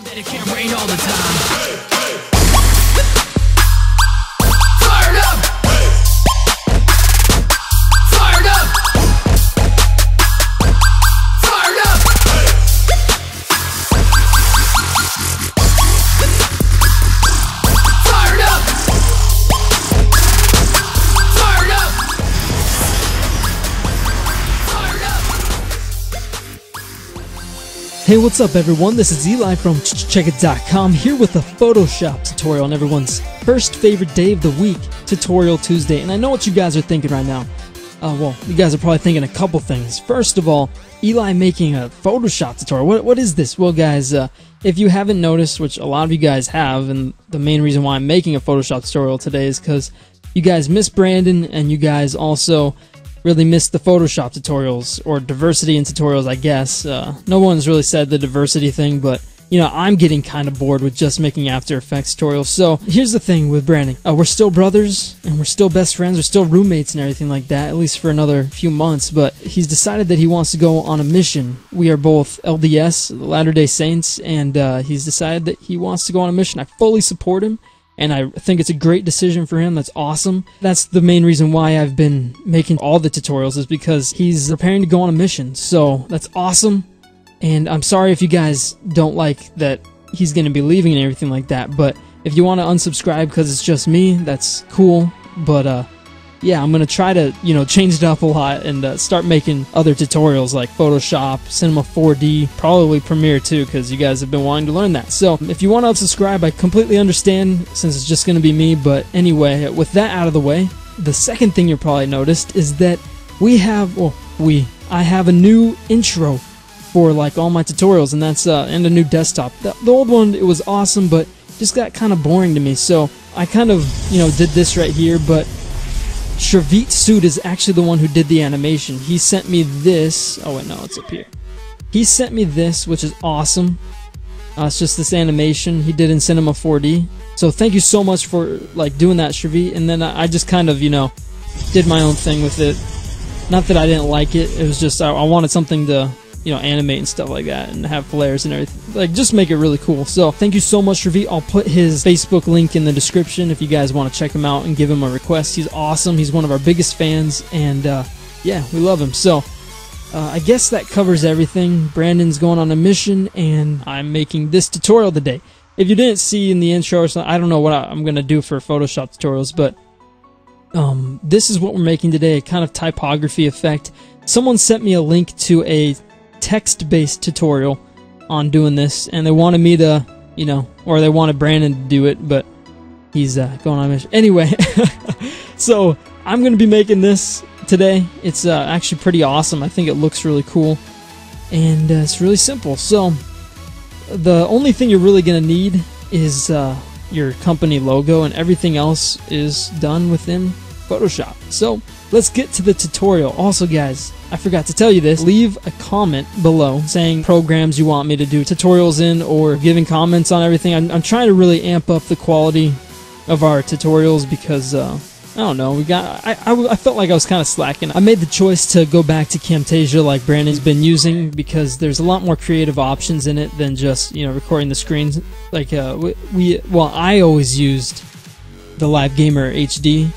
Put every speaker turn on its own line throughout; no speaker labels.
that it can't rain all the time. Fired up! Fired up! Fired up! Fired up! Fired up! Fired up!
Hey, what's up everyone? This is Eli from checkit.com here with a Photoshop tutorial on everyone's first favorite day of the week, Tutorial Tuesday. And I know what you guys are thinking right now. Well, you guys are probably thinking a couple things. First of all, Eli making a Photoshop tutorial. What is this? Well guys, if you haven't noticed, which a lot of you guys have, and the main reason why I'm making a Photoshop tutorial today is because you guys miss Brandon and you guys also really missed the Photoshop tutorials, or diversity in tutorials, I guess. No one's really said the diversity thing, but you know, I'm getting kind of bored with just making After Effects tutorials. So here's the thing with Brandon. We're still brothers, and we're still best friends, we're still roommates and everything like that, at least for another few months, but he's decided that he wants to go on a mission. We are both LDS, Latter-day Saints, and he's decided that he wants to go on a mission. I fully support him, and I think it's a great decision for him. That's awesome. That's the main reason why I've been making all the tutorials, is because he's preparing to go on a mission. So that's awesome. And I'm sorry if you guys don't like that he's going to be leaving and everything like that. But if you want to unsubscribe because it's just me, that's cool. But yeah, I'm going to try to, you know, change it up a lot and start making other tutorials like Photoshop, Cinema 4D, probably Premiere too, because you guys have been wanting to learn that. So if you want to unsubscribe, I completely understand since it's just going to be me. But anyway, with that out of the way, the second thing you probably noticed is that I have a new intro for like all my tutorials, and that's and a new desktop. The old one, it was awesome, but just got kind of boring to me. So I kind of, you know, did this right here, but Shravit Sood is actually the one who did the animation. He sent me this. Oh wait, no, it's up here. He sent me this, which is awesome. It's just this animation he did in Cinema 4D. So thank you so much for like doing that, Shravit. And then I just kind of, you know, did my own thing with it. Not that I didn't like it. It was just I wanted something to, you know, animate and stuff like that and have flares and everything. Like, just make it really cool. So thank you so much, Shravit. I'll put his Facebook link in the description if you guys want to check him out and give him a request. He's awesome. He's one of our biggest fans, and yeah, we love him. So I guess that covers everything. Brandon's going on a mission, and I'm making this tutorial today. If you didn't see in the intro or something, I don't know what I'm going to do for Photoshop tutorials, but this is what we're making today, a kind of typography effect. Someone sent me a link to a text-based tutorial on doing this, and they wanted me to, you know, or they wanted Brandon to do it, but he's going on a mission. Anyway, so I'm going to be making this today. It's actually pretty awesome. I think it looks really cool, and it's really simple. So the only thing you're really going to need is your company logo, and everything else is done within Photoshop. So let's get to the tutorial. Also guys, I forgot to tell you this, leave a comment below saying programs you want me to do tutorials in, or giving comments on everything. I'm trying to really amp up the quality of our tutorials because I don't know, I felt like I was kind of slacking. I made the choice to go back to Camtasia like Brandon's been using, because there's a lot more creative options in it than just, you know, recording the screens. Like I always used the Live Gamer HD,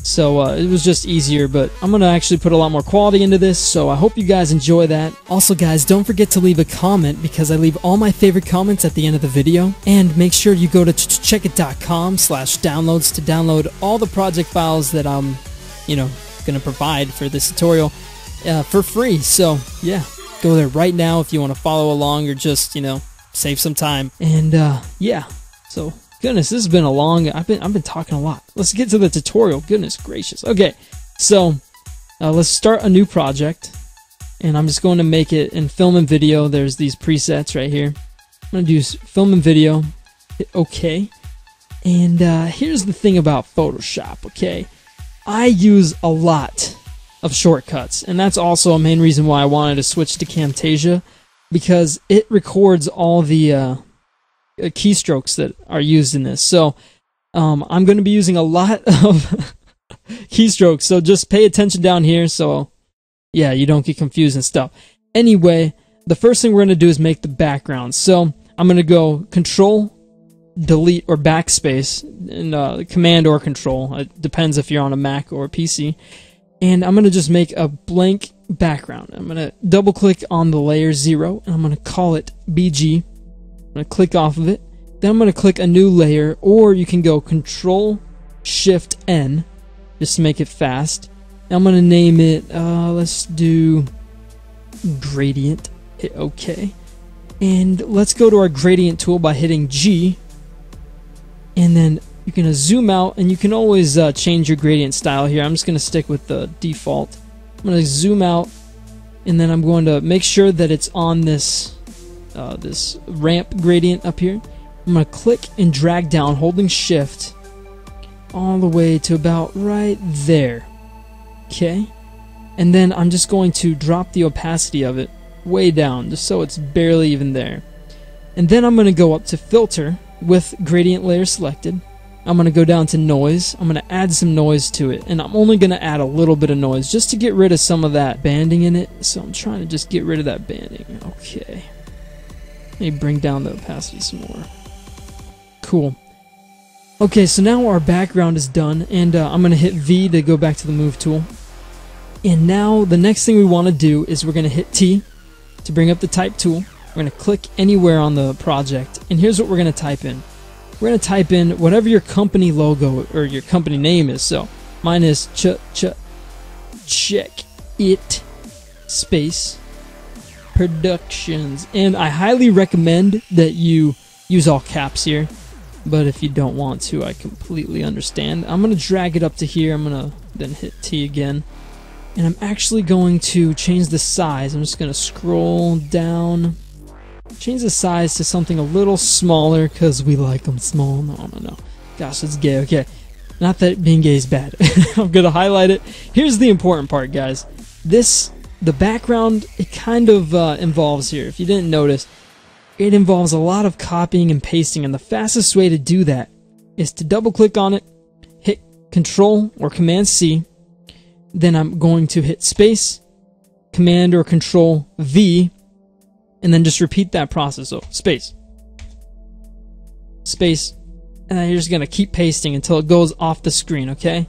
so it was just easier, but I'm going to actually put a lot more quality into this, so I hope you guys enjoy that. Also guys, don't forget to leave a comment, because I leave all my favorite comments at the end of the video. And make sure you go to checkit.com/downloads to download all the project files that I'm, you know, going to provide for this tutorial for free. So yeah, go there right now if you want to follow along, or just, you know, save some time. And yeah, so goodness, this has been a long, I've been talking a lot. Let's get to the tutorial. Goodness gracious. Okay, so let's start a new project, and I'm just going to make it in film and video. There's these presets right here. I'm going to do film and video. Hit OK. And here's the thing about Photoshop, okay? I use a lot of shortcuts, and that's also a main reason why I wanted to switch to Camtasia, because it records all the keystrokes that are used in this. So I'm going to be using a lot of keystrokes, so just pay attention down here so yeah, you don't get confused and stuff. Anyway, the first thing we're going to do is make the background. So I'm going to go Control, Delete, or Backspace, and Command or Control. It depends if you're on a Mac or a PC. And I'm going to just make a blank background. I'm going to double click on the layer 0, and I'm going to call it BG. I'm going to click off of it. Then I'm going to click a new layer, or you can go Control Shift N, just to make it fast. And I'm going to name it, let's do Gradient. Hit OK. And let's go to our gradient tool by hitting G. And then you're going to zoom out, and you can always change your gradient style here. I'm just going to stick with the default. I'm going to zoom out, and then I'm going to make sure that it's on this this ramp gradient up here. I'm going to click and drag down, holding Shift, all the way to about right there. Okay? And then I'm just going to drop the opacity of it way down, just so it's barely even there. And then I'm going to go up to Filter with Gradient Layer selected. I'm going to go down to Noise. I'm going to add some noise to it, and I'm only going to add a little bit of noise just to get rid of some of that banding in it. So I'm trying to just get rid of that banding. Okay. Let me bring down the opacity some more. Cool. Okay, so now our background is done, and I'm going to hit V to go back to the Move tool. And now the next thing we want to do is we're going to hit T to bring up the Type tool. We're going to click anywhere on the project, and here's what we're going to type in. We're going to type in whatever your company logo or your company name is. So mine is check it space productions, and I highly recommend that you use all caps here, but if you don't want to, I completely understand. I'm going to drag it up to here. I'm going to then hit T again, and I'm actually going to change the size. I'm just going to scroll down, change the size to something a little smaller because we like them small. No. Gosh, it's gay. Okay. Not that being gay is bad. I'm going to highlight it. Here's the important part, guys. The background, it kind of involves here. If you didn't notice, it involves a lot of copying and pasting. And the fastest way to do that is to double click on it, hit Control or Command C. Then I'm going to hit Space, Command or Control V, and then just repeat that process. So space, space, and then you're just going to keep pasting until it goes off the screen, okay?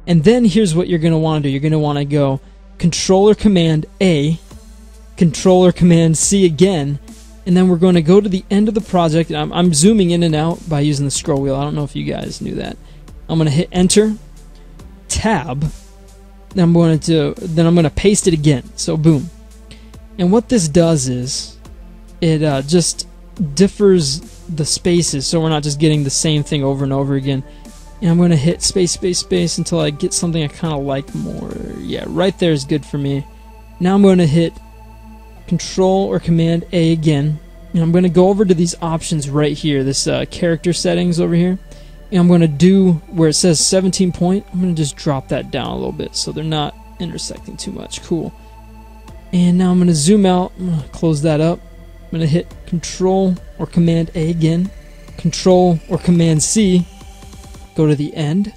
And then here's what you're going to want to do. You're going to want to go Control or Command A, Control or Command C again, and then we're going to go to the end of the project. I'm zooming in and out by using the scroll wheel. I don't know if you guys knew that. I'm going to hit Enter, Tab, then I'm going to paste it again. So boom. And what this does is it just differs the spaces, so we're not just getting the same thing over and over again. And I'm going to hit space, space, space until I get something I kind of like more. Yeah, right there is good for me. Now I'm going to hit Control or Command A again, and I'm going to go over to these options right here, this character settings over here. And I'm going to do where it says 17 point, I'm going to just drop that down a little bit so they're not intersecting too much. Cool. And now I'm going to zoom out. I'm going to close that up. I'm going to hit Control or Command A again. Control or Command C. Go to the end.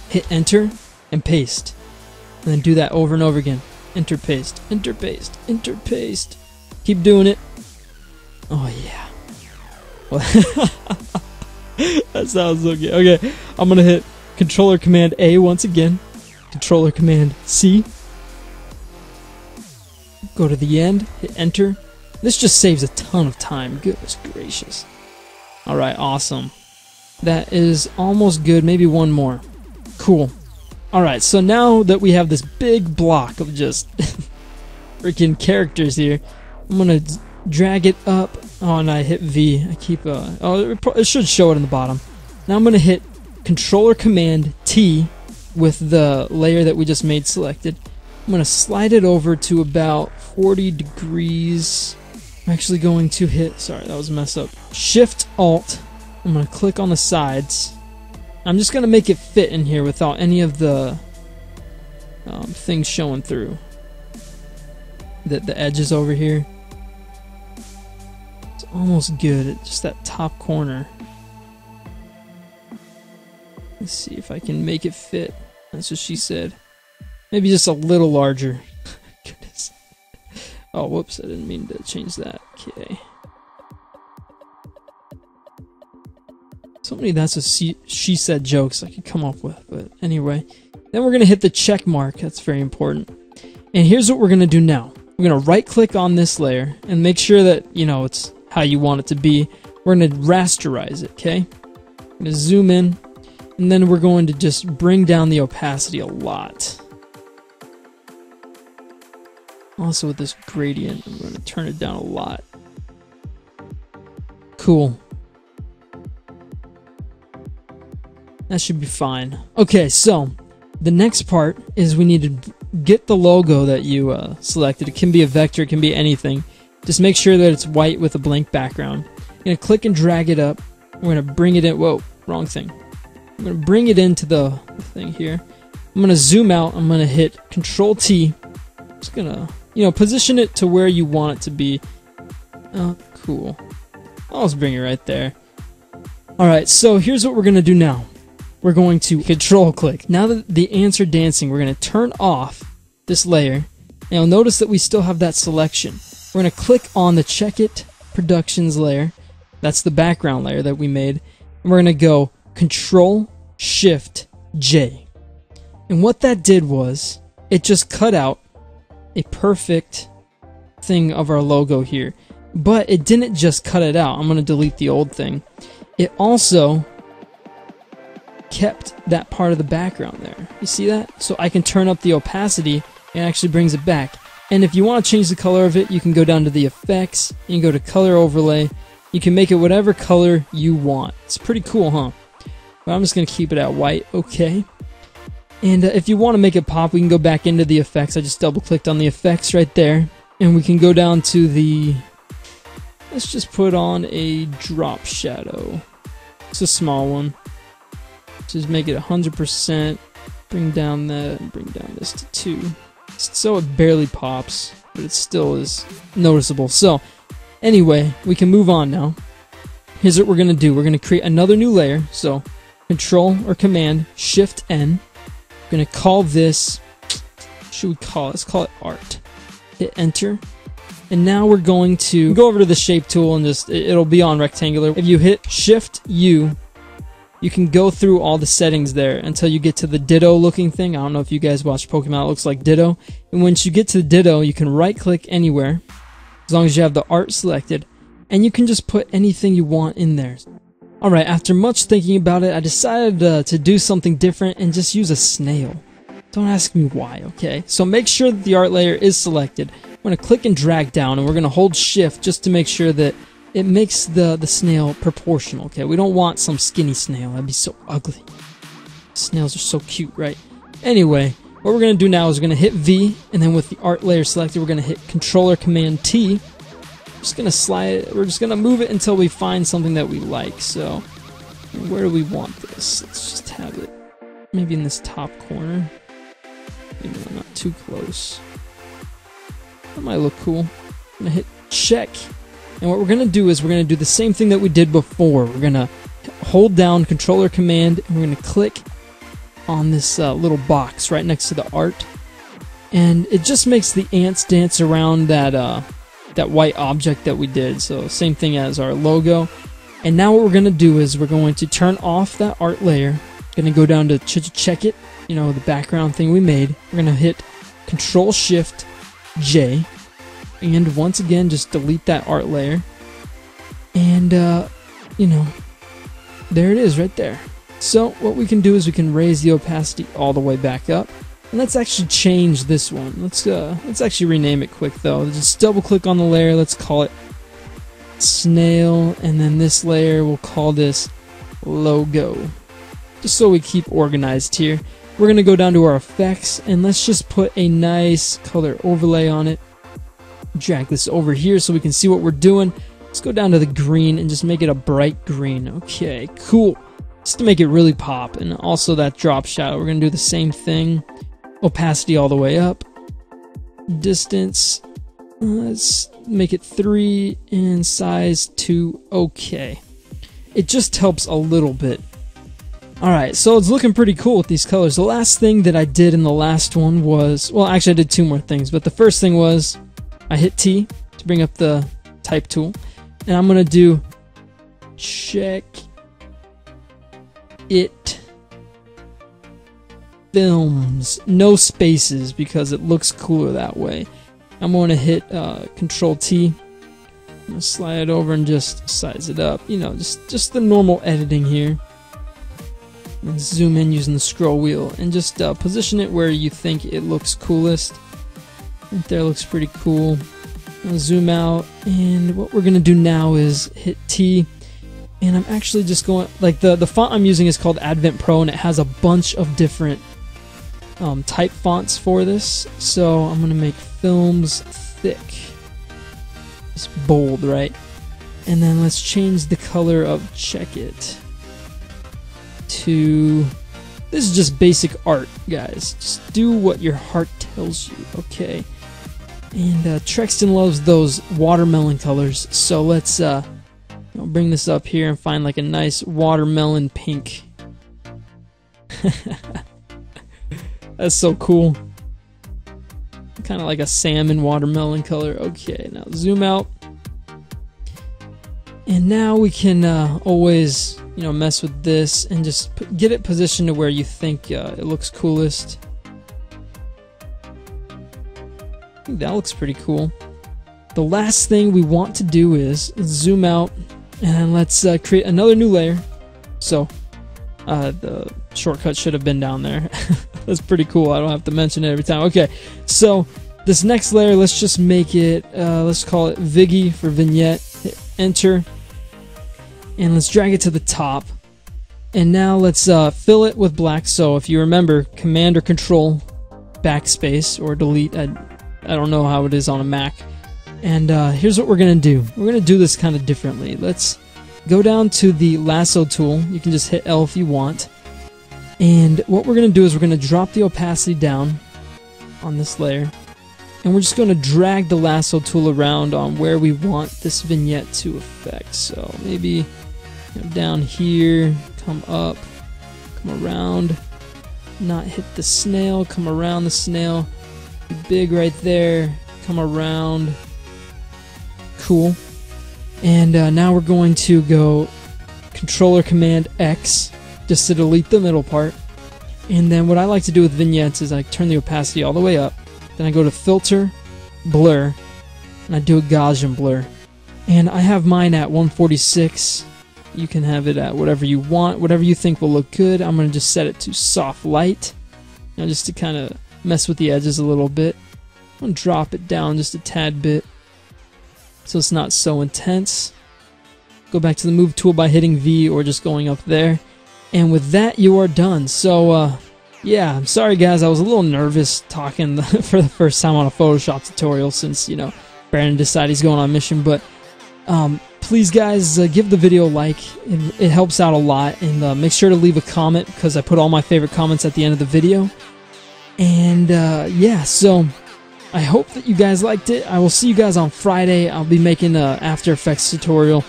Hit Enter and paste. And then do that over and over again. Enter, paste, enter, paste, enter, paste. Keep doing it. Oh, yeah. Well, that sounds so good. Okay, I'm going to hit Control or Command A once again. Control or Command C. Go to the end, hit Enter. This just saves a ton of time. Goodness gracious. Alright, awesome. That is almost good. Maybe one more. Cool. Alright, so now that we have this big block of just freaking characters here, I'm going to drag it up. Oh, and I hit V. I keep... it should show it in the bottom. Now I'm going to hit Control or Command T with the layer that we just made selected. I'm going to slide it over to about 40 degrees. I'm actually going to hit, sorry, that was a mess up, Shift Alt. I'm going to click on the sides. I'm just going to make it fit in here without any of the things showing through. The edges over here. It's almost good at just that top corner. Let's see if I can make it fit. That's what she said. Maybe just a little larger. Goodness. Oh, whoops, I didn't mean to change that. Okay. So many that's a she said jokes I could come up with, but anyway. Then we're going to hit the check mark. That's very important. And here's what we're going to do now. We're going to right click on this layer and make sure that, you know, it's how you want it to be. We're going to rasterize it, okay? I'm going to zoom in, and then we're going to just bring down the opacity a lot. Also with this gradient, I'm going to turn it down a lot. Cool. That should be fine. Okay, so the next part is we need to get the logo that you selected. It can be a vector, it can be anything. Just make sure that it's white with a blank background. I'm going to click and drag it up. We're going to bring it in. Whoa, wrong thing. I'm going to bring it into the thing here. I'm going to zoom out. I'm going to hit Control T. Just going to, you know, position it to where you want it to be. Oh, cool. I'll just bring it right there. Alright, so here's what we're going to do now. We're going to control click. Now that the ants are dancing, we're going to turn off this layer. And you'll notice that we still have that selection. We're going to click on the Check It Productions layer. That's the background layer that we made. And we're going to go Control Shift J. And what that did was, it just cut out a perfect thing of our logo here. But it didn't just cut it out. I'm going to delete the old thing. It also kept that part of the background there. You see that? So I can turn up the opacity and it actually brings it back. And if you want to change the color of it, you can go down to the effects, you can go to color overlay, you can make it whatever color you want. It's pretty cool, huh? But I'm just going to keep it at white, okay. And if you want to make it pop, we can go back into the effects. I just double clicked on the effects right there. And we can go down to the, let's just put on a drop shadow. It's a small one. Just make it 100%, bring down that, and bring down this to 2. So it barely pops, but it still is noticeable. So, anyway, we can move on now. Here's what we're going to do. We're going to create another new layer. So, Control or Command, Shift N. We're going to call this, what should we call it? Let's call it Art. Hit Enter. And now we're going to go over to the Shape tool and just, it'll be on rectangular. If you hit Shift U, you can go through all the settings there until you get to the Ditto looking thing. I don't know if you guys watch Pokemon, it looks like Ditto. And once you get to the Ditto, you can right click anywhere, as long as you have the art selected, and you can just put anything you want in there. Alright, after much thinking about it, I decided to do something different and just use a snail. Don't ask me why, okay? So make sure that the art layer is selected. We're going to click and drag down, and we're going to hold Shift just to make sure that it makes the snail proportional, okay? We don't want some skinny snail. That'd be so ugly. Snails are so cute, right? Anyway, what we're going to do now is we're going to hit V, and then with the art layer selected, we're going to hit Control or Command T. Just going to slide it. We're just going to move it until we find something that we like. So, where do we want this? Let's just have it maybe in this top corner. Maybe not too close. That might look cool. I'm going to hit check. And what we're going to do is we're going to do the same thing that we did before. We're going to hold down Control or Command, and we're going to click on this little box right next to the art. And it just makes the ants dance around that that white object that we did. So same thing as our logo. And now what we're going to do is we're going to turn off that art layer. Going to go down to check it, you know, the background thing we made. We're going to hit Control Shift J. And once again, just delete that art layer. And, you know, there it is right there. So what we can do is we can raise the opacity all the way back up. And let's actually change this one. Let's actually rename it quick though. Just double click on the layer. Let's call it Snail. And then this layer, we'll call this Logo. Just so we keep organized here. We're going to go down to our effects. And let's just put a nice color overlay on it. Drag this over here so we can see what we're doing. Let's go down to the green and just make it a bright green. Okay, cool. Just to make it really pop. And also that drop shadow, we're going to do the same thing. Opacity all the way up. Distance, let's make it 3 and size 2. Okay. It just helps a little bit. Alright, so it's looking pretty cool with these colors. The last thing that I did in the last one was, well, actually I did 2 more things, but the first thing was I hit T to bring up the type tool, and I'm going to do check it films. No spaces because it looks cooler that way. I'm going to hit Control T. I'm going to slide it over and just size it up. You know, just the normal editing here. And zoom in using the scroll wheel and just position it where you think it looks coolest. Right there looks pretty cool. I'll zoom out, and what we're gonna do now is hit T, and I'm actually just going, like, the font I'm using is called Advent Pro, and it has a bunch of different type fonts for this. So I'm gonna make films thick, just bold, right? And then let's change the color of check it to, this is just basic art, guys. Just do what your heart tells you, okay? And Trexton loves those watermelon colors, so let's bring this up here and find like a nice watermelon pink. That's so cool. Kind of like a salmon watermelon color. Okay, now zoom out. And now we can always, you know, mess with this and just get it positioned to where you think it looks coolest. I think that looks pretty cool. The last thing we want to do is zoom out and let's create another new layer. So the shortcut should have been down there. That's pretty cool. I don't have to mention it every time. Okay, so this next layer, let's just make it, let's call it VIGI for vignette. Hit enter. And let's drag it to the top. And now let's fill it with black. So if you remember, Command or Control, backspace or delete. I don't know how it is on a Mac. And here's what we're gonna do. We're gonna do this kind of differently. Let's go down to the lasso tool. You can just hit L if you want. And what we're gonna do is we're gonna drop the opacity down on this layer. And we're just gonna drag the lasso tool around on where we want this vignette to affect. So maybe down here, come up, come around, not hit the snail, come around the snail, big right there, come around, cool. And now we're going to go Controller Command X just to delete the middle part. And then what I like to do with vignettes is I turn the opacity all the way up, then I go to Filter, Blur, and I do a Gaussian blur. And I have mine at 146. You can have it at whatever you want, whatever you think will look good. I'm going to just set it to soft light, you know, just to kind of mess with the edges a little bit. I'm going to drop it down just a tad bit so it's not so intense. Go back to the move tool by hitting V or just going up there. And with that, you are done. So, yeah, I'm sorry guys, I was a little nervous talking for the first time on a Photoshop tutorial since, you know, Brandon decided he's going on mission, but please guys, give the video a like. It helps out a lot, and make sure to leave a comment because I put all my favorite comments at the end of the video. And yeah, so I hope that you guys liked it. I will see you guys on Friday. I'll be making an After Effects tutorial,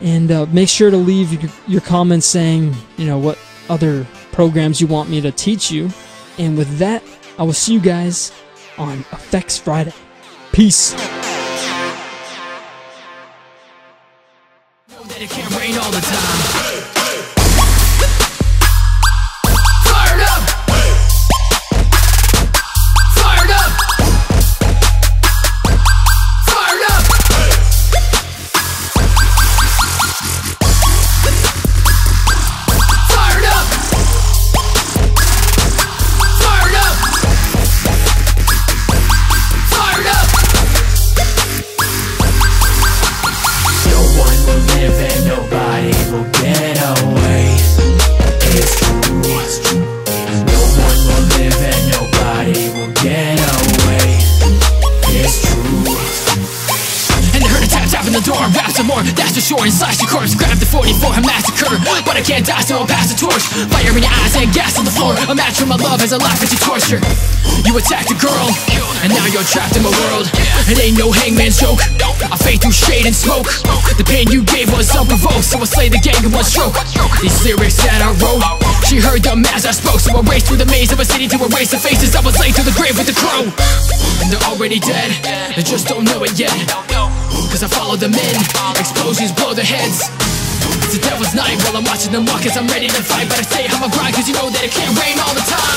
and make sure to leave your comments saying, you know, what other programs you want me to teach you. And with that, I will see you guys on Effects Friday. Peace.
It can't rain all the time. Fired up. Fired up. Fired up. Fired up. Fired up. Fired up. No one will live and nobody will get away. It's true. No one will live and nobody will get away. It's true. And I heard a tap tap in the door, rap some more, that's for sure, and slash your corpse, grab the 44 and massacre. But I can't die, so I'll pass the torch. Fire in your eyes and gas on the floor. A match for my love as I laugh at your torture. You attacked a girl, and now you're trapped in my world. It ain't no hangman's joke. I fade through shade and smoke. The pain you gave was unprovoked, so I slay the gang in one stroke. These lyrics that I wrote, she heard them as I spoke. So I raced through the maze of a city to erase the faces I was laid to the grave with the crow. And they're already dead, they just don't know it yet. Cause I follow them in, explosions blow their heads. it's the devil's night while I'm watching them walk as I'm ready to fight. But I stay on my grind cause you know that it can't rain all the time.